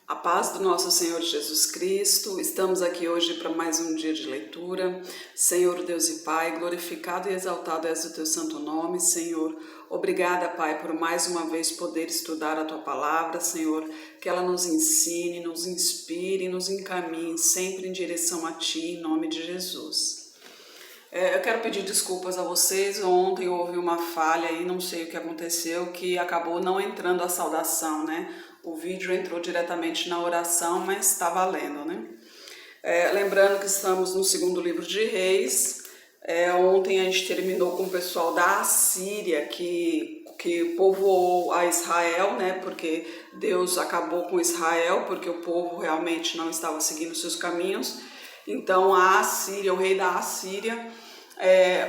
A paz do nosso Senhor Jesus Cristo, estamos aqui hoje para mais um dia de leitura. Senhor Deus e Pai, glorificado e exaltado és o teu santo nome, Senhor. Obrigada, Pai, por mais uma vez poder estudar a tua palavra, Senhor, que ela nos ensine, nos inspire, nos encaminhe sempre em direção a ti, em nome de Jesus. Eu quero pedir desculpas a vocês. Ontem houve uma falha aí, não sei o que aconteceu, que acabou não entrando a saudação, né? O vídeo entrou diretamente na oração, mas está valendo, né? Lembrando que estamos no segundo livro de Reis. Ontem a gente terminou com o pessoal da Assíria que povoou a Israel, né? Porque Deus acabou com Israel, porque o povo realmente não estava seguindo seus caminhos. Então a Assíria, o rei da Assíria,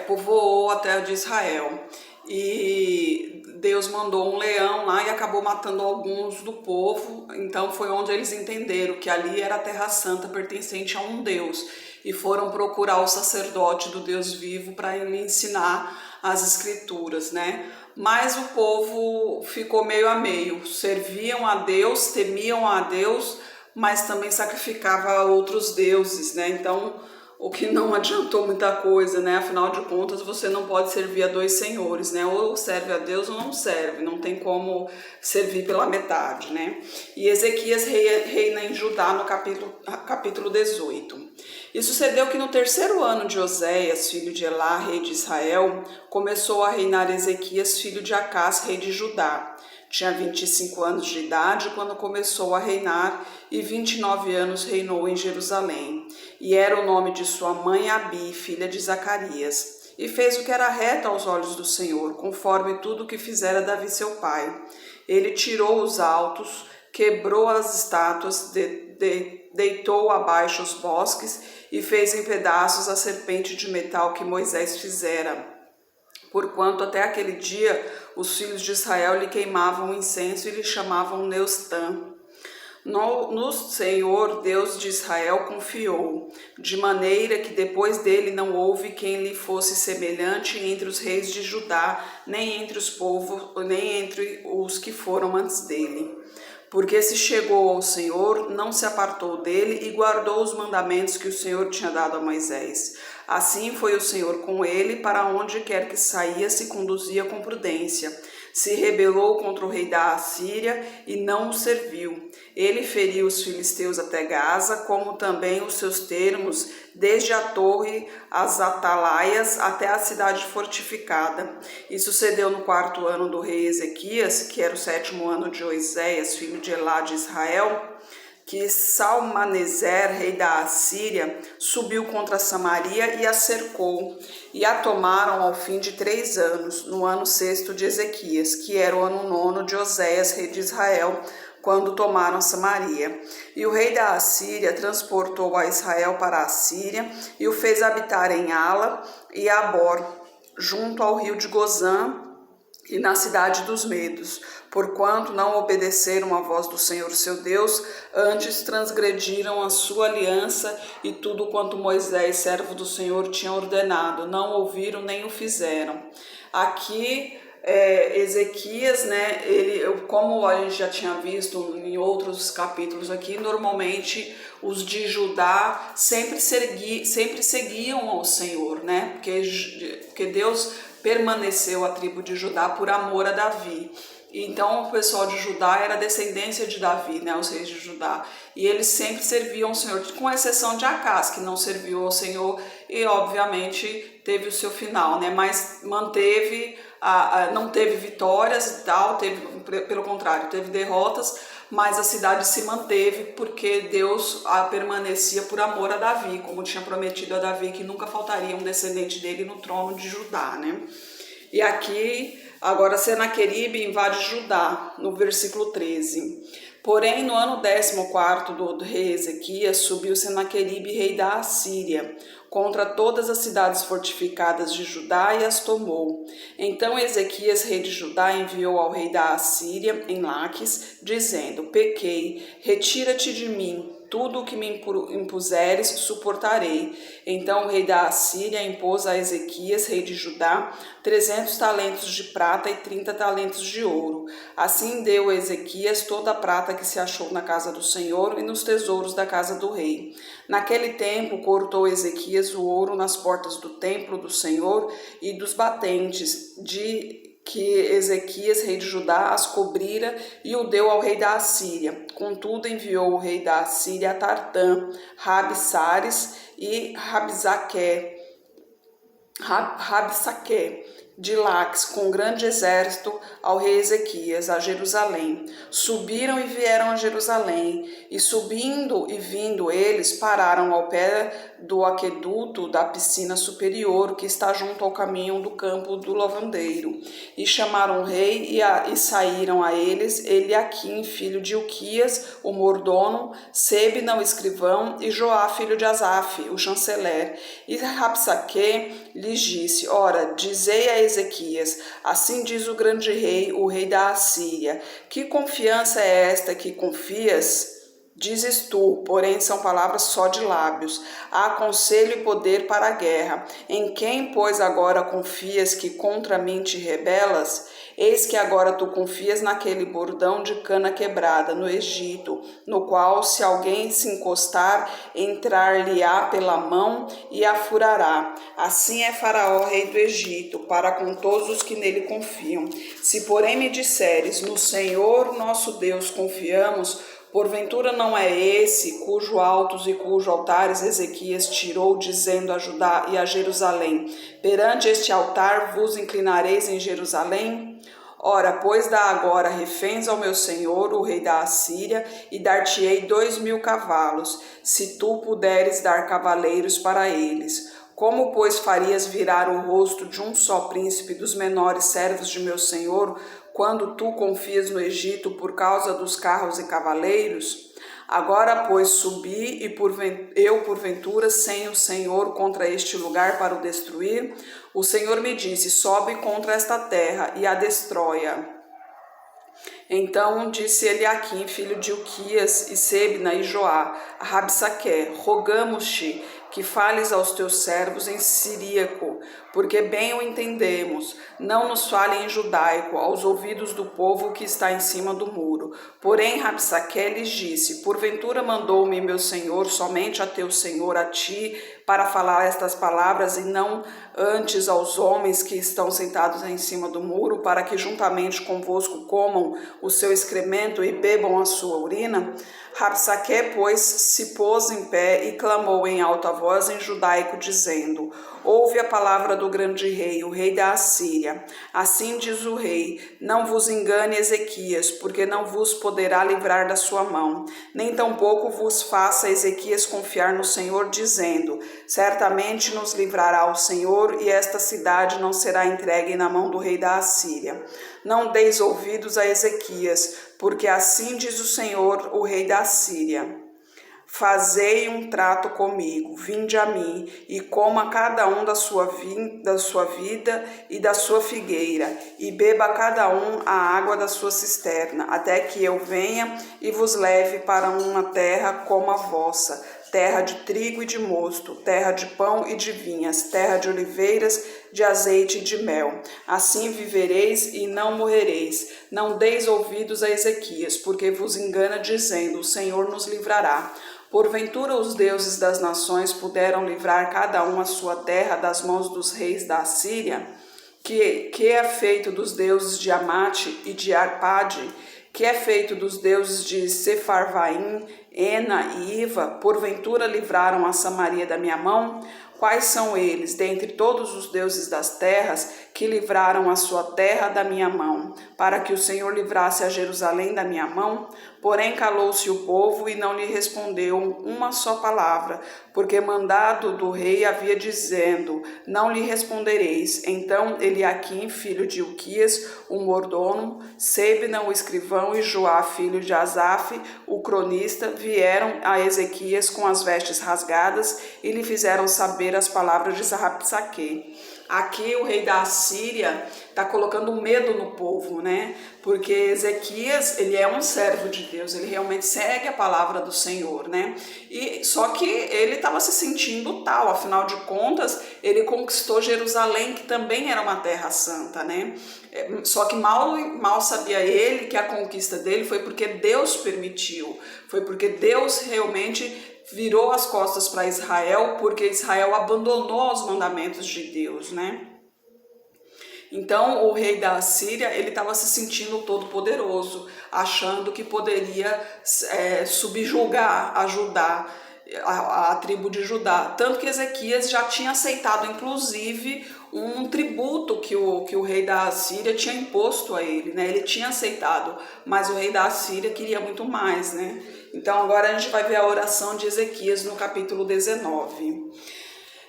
povoou a terra de Israel. E Deus mandou um leão lá e acabou matando alguns do povo. Então foi onde eles entenderam que ali era a terra santa pertencente a um Deus. E foram procurar o sacerdote do Deus vivo para ele ensinar as escrituras, né? Mas o povo ficou meio a meio. Serviam a Deus, temiam a Deus, mas também sacrificava a outros deuses, né? Então, o que não adiantou muita coisa, né? Afinal de contas, você não pode servir a dois senhores, né? Ou serve a Deus ou não serve, não tem como servir pela metade, né? E Ezequias reina em Judá no capítulo 18. E sucedeu que no terceiro ano de Oséias, filho de Elá, rei de Israel, começou a reinar Ezequias, filho de Acás, rei de Judá. Tinha 25 anos de idade quando começou a reinar e 29 anos reinou em Jerusalém. E era o nome de sua mãe Abi, filha de Zacarias. E fez o que era reto aos olhos do Senhor, conforme tudo o que fizera Davi seu pai. Ele tirou os altos, quebrou as estátuas, deitou abaixo os bosques e fez em pedaços a serpente de metal que Moisés fizera. Porquanto até aquele dia os filhos de Israel lhe queimavam incenso e lhe chamavam Neustã. No Senhor, Deus de Israel, confiou, de maneira que depois dele não houve quem lhe fosse semelhante entre os reis de Judá, nem entre os povos, nem entre os que foram antes dele. Porque se chegou ao Senhor, não se apartou dele e guardou os mandamentos que o Senhor tinha dado a Moisés. Assim foi o Senhor com ele, para onde quer que saía, se conduzia com prudência. Se rebelou contra o rei da Assíria e não o serviu. Ele feriu os filisteus até Gaza, como também os seus termos, desde a torre, as atalaias, até a cidade fortificada. E sucedeu no 4º ano do rei Ezequias, que era o 7º ano de Oséias, filho de Elá de Israel, que Salmaneser, rei da Assíria, subiu contra Samaria e a cercou, e a tomaram ao fim de 3 anos, no ano 6º de Ezequias, que era o ano 9º de Oséias, rei de Israel, quando tomaram Samaria. E o rei da Assíria transportou a Israel para a Assíria e o fez habitar em Ala e Abor, junto ao rio de Gozã, e na cidade dos Medos, porquanto não obedeceram à voz do Senhor seu Deus, antes transgrediram a sua aliança e tudo quanto Moisés, servo do Senhor, tinha ordenado, não ouviram nem o fizeram. Aqui Ezequias, né, como a gente já tinha visto em outros capítulos aqui, normalmente os de Judá sempre seguiam ao Senhor, né, porque Deus permaneceu a tribo de Judá por amor a Davi. Então o pessoal de Judá era descendência de Davi, né, os reis de Judá. E eles sempre serviam ao Senhor, com exceção de Acás, que não serviu ao Senhor e obviamente teve o seu final, né, mas manteve, não teve vitórias e tal, pelo contrário, teve derrotas, mas a cidade se manteve porque Deus permanecia por amor a Davi, como tinha prometido a Davi que nunca faltaria um descendente dele no trono de Judá, né? E aqui, agora Senaqueribe invade Judá, no versículo 13. Porém, no ano 14º do rei Ezequias, subiu Senaqueribe, rei da Assíria, contra todas as cidades fortificadas de Judá e as tomou. Então Ezequias, rei de Judá, enviou ao rei da Assíria, em Laques, dizendo: Pequei, retira-te de mim, tudo o que me impuseres suportarei. Então o rei da Assíria impôs a Ezequias, rei de Judá, 300 talentos de prata e 30 talentos de ouro. Assim deu Ezequias toda a prata que se achou na casa do Senhor e nos tesouros da casa do rei. Naquele tempo cortou Ezequias o ouro nas portas do templo do Senhor e dos batentes de que Ezequias, rei de Judá, as cobrira e o deu ao rei da Assíria. Contudo, enviou o rei da Assíria a Tartã, Rabsaques e Rabsaque de Laques, com grande exército, ao rei Ezequias, a Jerusalém. Subiram e vieram a Jerusalém, e subindo e vindo eles, pararam ao pé do aqueduto da piscina superior, que está junto ao caminho do campo do lavandeiro. E chamaram o rei, e saíram a eles Eliaquim, filho de Ilquias, o mordomo, Sebna, o escrivão, e Joá, filho de Asaf, o chanceler. E Rabsaque lhes disse: Ora, dizei a Ezequias, assim diz o grande rei, o rei da Assíria, que confiança é esta que confias? Dizes tu, porém são palavras só de lábios. Há conselho e poder para a guerra. Em quem, pois, agora confias que contra mim te rebelas? Eis que agora tu confias naquele bordão de cana quebrada no Egito, no qual, se alguém se encostar, entrar-lhe-á pela mão e a furará. Assim é Faraó, rei do Egito, para com todos os que nele confiam. Se, porém, me disseres, no Senhor nosso Deus confiamos, porventura não é esse cujo altos e cujo altares Ezequias tirou, dizendo a Judá e a Jerusalém: perante este altar vos inclinareis em Jerusalém? Ora, pois dá agora reféns ao meu senhor, o rei da Assíria, e dar-te-ei 2.000 cavalos, se tu puderes dar cavaleiros para eles. Como, pois, farias virar o rosto de um só príncipe dos menores servos de meu senhor, quando tu confias no Egito por causa dos carros e cavaleiros? Agora, pois, subi e eu, porventura, sem o Senhor contra este lugar para o destruir? O Senhor me disse: sobe contra esta terra e a destrói-a. Então disse Eliaquim, filho de Ilquias, e Sebna e Joá, a Rabsaque: rogamos-te que fales aos teus servos em siríaco, porque bem o entendemos. Não nos fale em judaico, aos ouvidos do povo que está em cima do muro. Porém Rabsaque lhes disse: porventura mandou-me meu senhor somente a teu senhor, a ti, para falar estas palavras, e não antes aos homens que estão sentados em cima do muro, para que juntamente convosco comam o seu excremento e bebam a sua urina? Rabsaque, pois, se pôs em pé e clamou em alta voz em judaico, dizendo: ouve a palavra do grande rei, o rei da Assíria. Assim diz o rei: não vos engane Ezequias, porque não vos poderá livrar da sua mão, nem tampouco vos faça Ezequias confiar no Senhor, dizendo: certamente nos livrará o Senhor, e esta cidade não será entregue na mão do rei da Assíria. Não deis ouvidos a Ezequias, porque assim diz o Senhor, o rei da Assíria: fazei um trato comigo, vinde a mim, e coma cada um da sua vida e da sua figueira, e beba cada um a água da sua cisterna, até que eu venha e vos leve para uma terra como a vossa, terra de trigo e de mosto, terra de pão e de vinhas, terra de oliveiras, de azeite e de mel. Assim vivereis e não morrereis. Não deis ouvidos a Ezequias, porque vos engana, dizendo: o Senhor nos livrará. Porventura os deuses das nações puderam livrar cada um a sua terra das mãos dos reis da Assíria? Que é feito dos deuses de Amate e de Arpade? Que é feito dos deuses de Sefarvaim, Ena e Iva? Porventura livraram a Samaria da minha mão? Quais são eles, dentre todos os deuses das terras, que livraram a sua terra da minha mão, para que o Senhor livrasse a Jerusalém da minha mão? Porém calou-se o povo e não lhe respondeu uma só palavra, porque mandado do rei havia dizendo: não lhe respondereis. Então Eliaquim, filho de Ilquias, o mordomo, Sebna, o escrivão, e Joá, filho de Asaf, o cronista, vieram a Ezequias com as vestes rasgadas e lhe fizeram saber as palavras de Rabsaque. Aqui o rei da Assíria está colocando medo no povo, né? Porque Ezequias, ele é um servo de Deus, ele realmente segue a palavra do Senhor, né? E só que ele estava se sentindo tal, afinal de contas, ele conquistou Jerusalém, que também era uma terra santa, né? Só que mal sabia ele que a conquista dele foi porque Deus permitiu, foi porque Deus realmente virou as costas para Israel, porque Israel abandonou os mandamentos de Deus, né? Então o rei da Assíria, ele estava se sentindo todo poderoso, achando que poderia subjugar a Judá, a tribo de Judá. Tanto que Ezequias já tinha aceitado, inclusive, um tributo que o rei da Assíria tinha imposto a ele, né? Ele tinha aceitado, mas o rei da Assíria queria muito mais, né? Então agora a gente vai ver a oração de Ezequias no capítulo 19.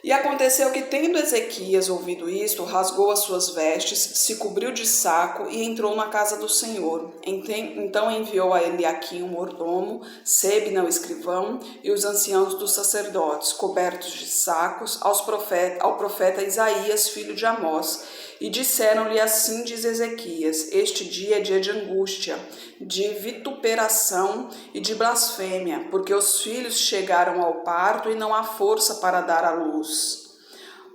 E aconteceu que, tendo Ezequias ouvido isto, rasgou as suas vestes, se cobriu de saco e entrou na casa do Senhor. Então enviou a Eliaquim, o mordomo, Sebna, o escrivão, e os anciãos dos sacerdotes, cobertos de sacos, ao profeta Isaías, filho de Amós. E disseram-lhe: assim diz Ezequias: este dia é dia de angústia, de vituperação e de blasfêmia, porque os filhos chegaram ao parto e não há força para dar à luz.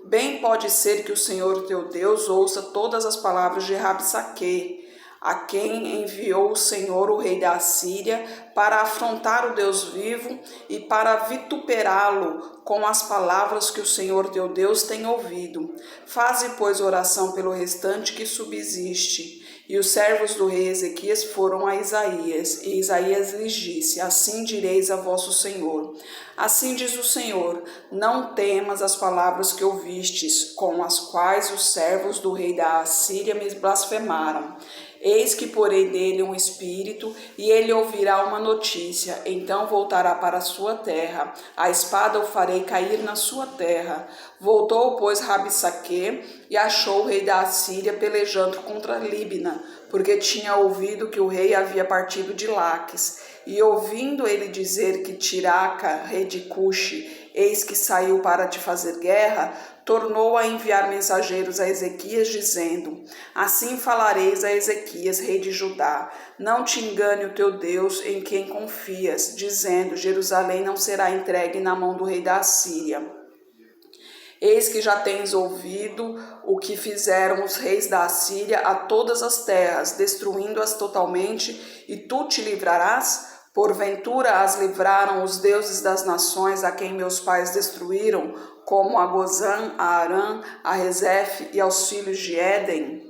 Bem pode ser que o Senhor teu Deus ouça todas as palavras de Rabsaque, a quem enviou o Senhor, o rei da Assíria, para afrontar o Deus vivo e para vituperá-lo com as palavras que o Senhor teu Deus tem ouvido. Faze, pois, oração pelo restante que subsiste. E os servos do rei Ezequias foram a Isaías, e Isaías lhes disse: assim direis a vosso Senhor. Assim diz o Senhor: não temas as palavras que ouvistes, com as quais os servos do rei da Assíria me blasfemaram. Eis que porei nele um espírito, e ele ouvirá uma notícia, então voltará para a sua terra. A espada o farei cair na sua terra. Voltou, pois, Rabsaque, e achou o rei da Assíria pelejando contra Líbina, porque tinha ouvido que o rei havia partido de Laques. E ouvindo ele dizer que Tiraca, rei de Cuxi, eis que saiu para te fazer guerra, tornou a enviar mensageiros a Ezequias, dizendo: assim falareis a Ezequias, rei de Judá: não te engane o teu Deus em quem confias, dizendo: Jerusalém não será entregue na mão do rei da Assíria. Eis que já tens ouvido o que fizeram os reis da Assíria a todas as terras, destruindo-as totalmente, e tu te livrarás? Porventura as livraram os deuses das nações a quem meus pais destruíram, como a Gozã, a Arã, a Rezefe e aos filhos de Éden,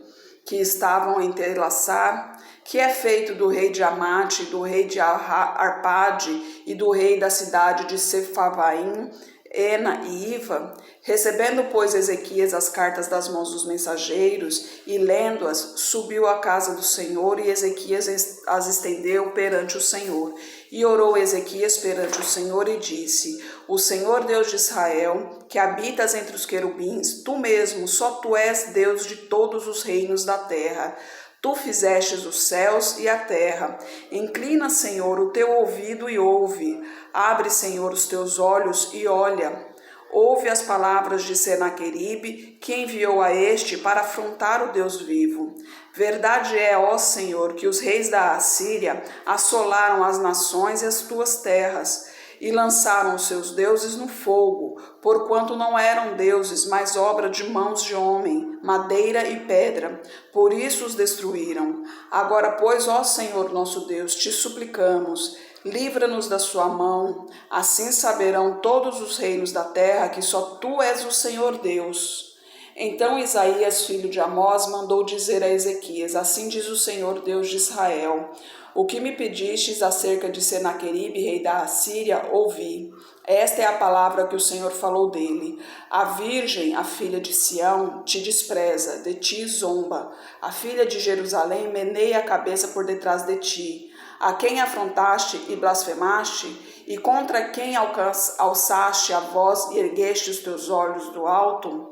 que estavam em Telassar? Que é feito do rei de Amate, do rei de Arpade e do rei da cidade de Sefavaim, Ena e Iva? Recebendo, pois, Ezequias as cartas das mãos dos mensageiros e lendo-as, subiu à casa do Senhor, e Ezequias as estendeu perante o Senhor. E orou Ezequias perante o Senhor e disse: o Senhor Deus de Israel, que habitas entre os querubins, tu mesmo, só tu és Deus de todos os reinos da terra. Tu fizestes os céus e a terra. Inclina, Senhor, o teu ouvido e ouve. Abre, Senhor, os teus olhos e olha. Ouve as palavras de Senaqueribe, que enviou a este para afrontar o Deus vivo. Verdade é, ó Senhor, que os reis da Assíria assolaram as nações e as tuas terras, e lançaram os seus deuses no fogo, porquanto não eram deuses, mas obra de mãos de homem, madeira e pedra. Por isso os destruíram. Agora, pois, ó Senhor nosso Deus, te suplicamos, livra-nos da sua mão. Assim saberão todos os reinos da terra que só tu és o Senhor Deus. Então Isaías, filho de Amós, mandou dizer a Ezequias: assim diz o Senhor Deus de Israel: o que me pedistes acerca de Senaqueribe, rei da Assíria, ouvi. Esta é a palavra que o Senhor falou dele. A virgem, a filha de Sião, te despreza, de ti zomba. A filha de Jerusalém meneia a cabeça por detrás de ti. A quem afrontaste e blasfemaste, e contra quem alçaste a voz e ergueste os teus olhos do alto?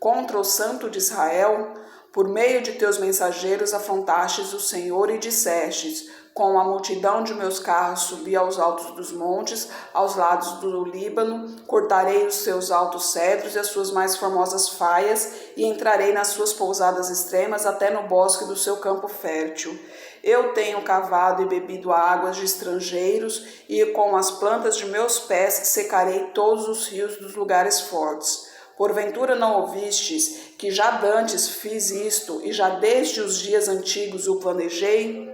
Contra o Santo de Israel? Por meio de teus mensageiros afrontastes o Senhor e dissestes: Com a multidão de meus carros subi aos altos dos montes, aos lados do Líbano, cortarei os seus altos cedros e as suas mais formosas faias, e entrarei nas suas pousadas extremas até no bosque do seu campo fértil. Eu tenho cavado e bebido águas de estrangeiros, e com as plantas de meus pés secarei todos os rios dos lugares fortes. Porventura não ouvistes que já dantes fiz isto, e já desde os dias antigos o planejei?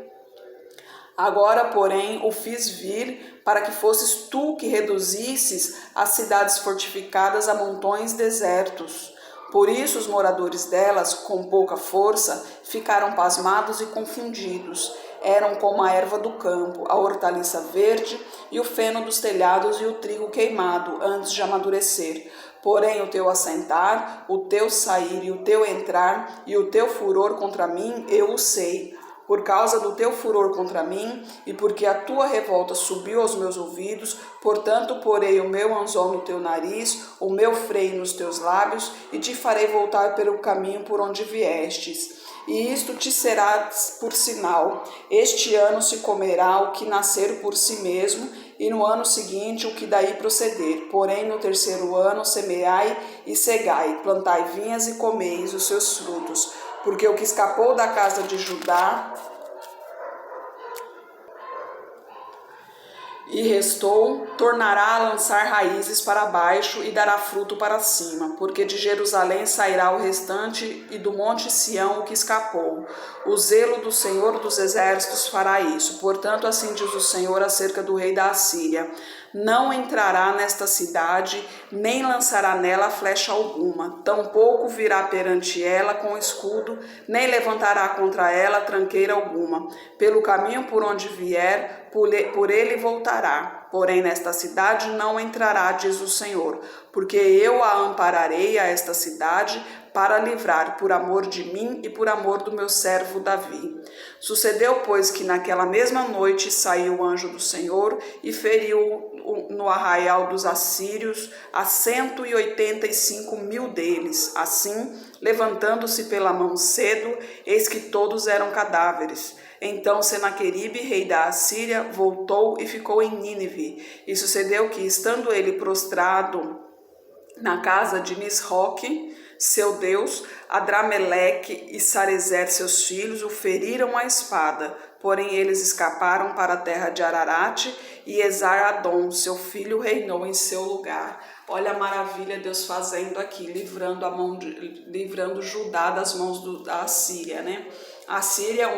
Agora, porém, o fiz vir para que fosses tu que reduzisses as cidades fortificadas a montões desertos. Por isso os moradores delas, com pouca força, ficaram pasmados e confundidos. Eram como a erva do campo, a hortaliça verde e o feno dos telhados e o trigo queimado antes de amadurecer. Porém o teu assentar, o teu sair e o teu entrar e o teu furor contra mim, eu o sei. Por causa do teu furor contra mim, e porque a tua revolta subiu aos meus ouvidos, portanto porei o meu anzol no teu nariz, o meu freio nos teus lábios, e te farei voltar pelo caminho por onde viestes. E isto te será por sinal: este ano se comerá o que nascer por si mesmo, e no ano seguinte o que daí proceder. Porém no terceiro ano semeai e cegai, plantai vinhas e comeis os seus frutos. Porque o que escapou da casa de Judá e restou, tornará a lançar raízes para baixo e dará fruto para cima, porque de Jerusalém sairá o restante e do monte Sião o que escapou. O zelo do Senhor dos Exércitos fará isso. Portanto, assim diz o Senhor acerca do rei da Assíria: não entrará nesta cidade, nem lançará nela flecha alguma, tampouco virá perante ela com escudo, nem levantará contra ela tranqueira alguma. Pelo caminho por onde vier, por ele voltará. Porém nesta cidade não entrará, diz o Senhor, porque eu a ampararei a esta cidade para livrar por amor de mim e por amor do meu servo Davi. Sucedeu, pois, que naquela mesma noite saiu o anjo do Senhor e feriu no arraial dos assírios a 185.000 deles. Assim, levantando-se pela mão cedo, eis que todos eram cadáveres. Então Senaqueribe, rei da Assíria, voltou e ficou em Nínive. E sucedeu que, estando ele prostrado na casa de Nisroque, seu deus, Adrameleque e Sarezer, seus filhos, o feriram à espada. Porém eles escaparam para a terra de Ararate, e Esar-Adom, seu filho, reinou em seu lugar. Olha a maravilha Deus fazendo aqui, livrando Judá das mãos da Assíria, né? A Síria é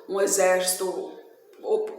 um exército,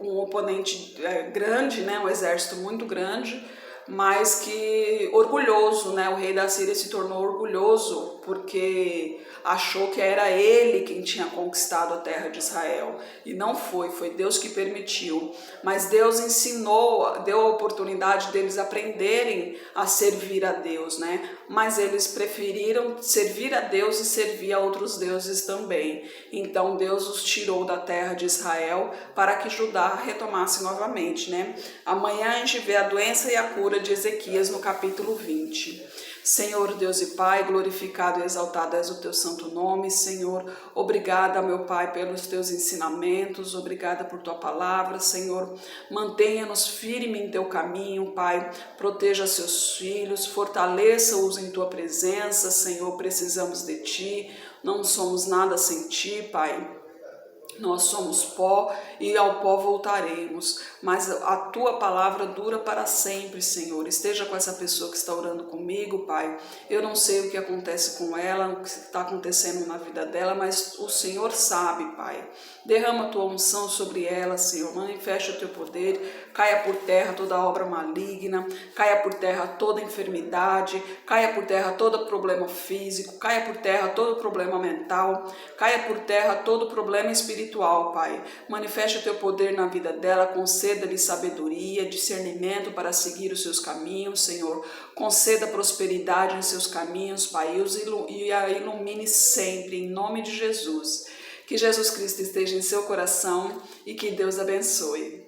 um oponente grande, né? Um exército muito grande, mas que orgulhoso, né? O rei da Síria se tornou orgulhoso porque achou que era ele quem tinha conquistado a terra de Israel, e não foi Deus que permitiu. Mas Deus ensinou, deu a oportunidade deles aprenderem a servir a Deus, né? Mas eles preferiram servir a Deus e servir a outros deuses também. Então Deus os tirou da terra de Israel para que Judá retomasse novamente, né? Amanhã a gente vê a doença e a cura de Ezequias no capítulo 20. Senhor Deus e Pai, glorificado e exaltado és o teu santo nome. Senhor, obrigada, meu Pai, pelos teus ensinamentos, obrigada por tua palavra. Senhor, mantenha-nos firme em teu caminho, Pai, proteja seus filhos, fortaleça-os em tua presença. Senhor, precisamos de ti, não somos nada sem ti, Pai. Nós somos pó e ao pó voltaremos, mas a tua palavra dura para sempre, Senhor. Esteja com essa pessoa que está orando comigo, Pai. Eu não sei o que acontece com ela, o que está acontecendo na vida dela, mas o Senhor sabe, Pai. Derrama a tua unção sobre ela, Senhor. Manifesta o teu poder. Caia por terra toda obra maligna, caia por terra toda enfermidade, caia por terra todo problema físico, caia por terra todo problema mental, caia por terra todo problema espiritual, Pai. Manifeste o teu poder na vida dela, conceda-lhe sabedoria, discernimento para seguir os seus caminhos, Senhor. Conceda prosperidade em seus caminhos, Pai, e a ilumine sempre, em nome de Jesus. Que Jesus Cristo esteja em seu coração e que Deus abençoe.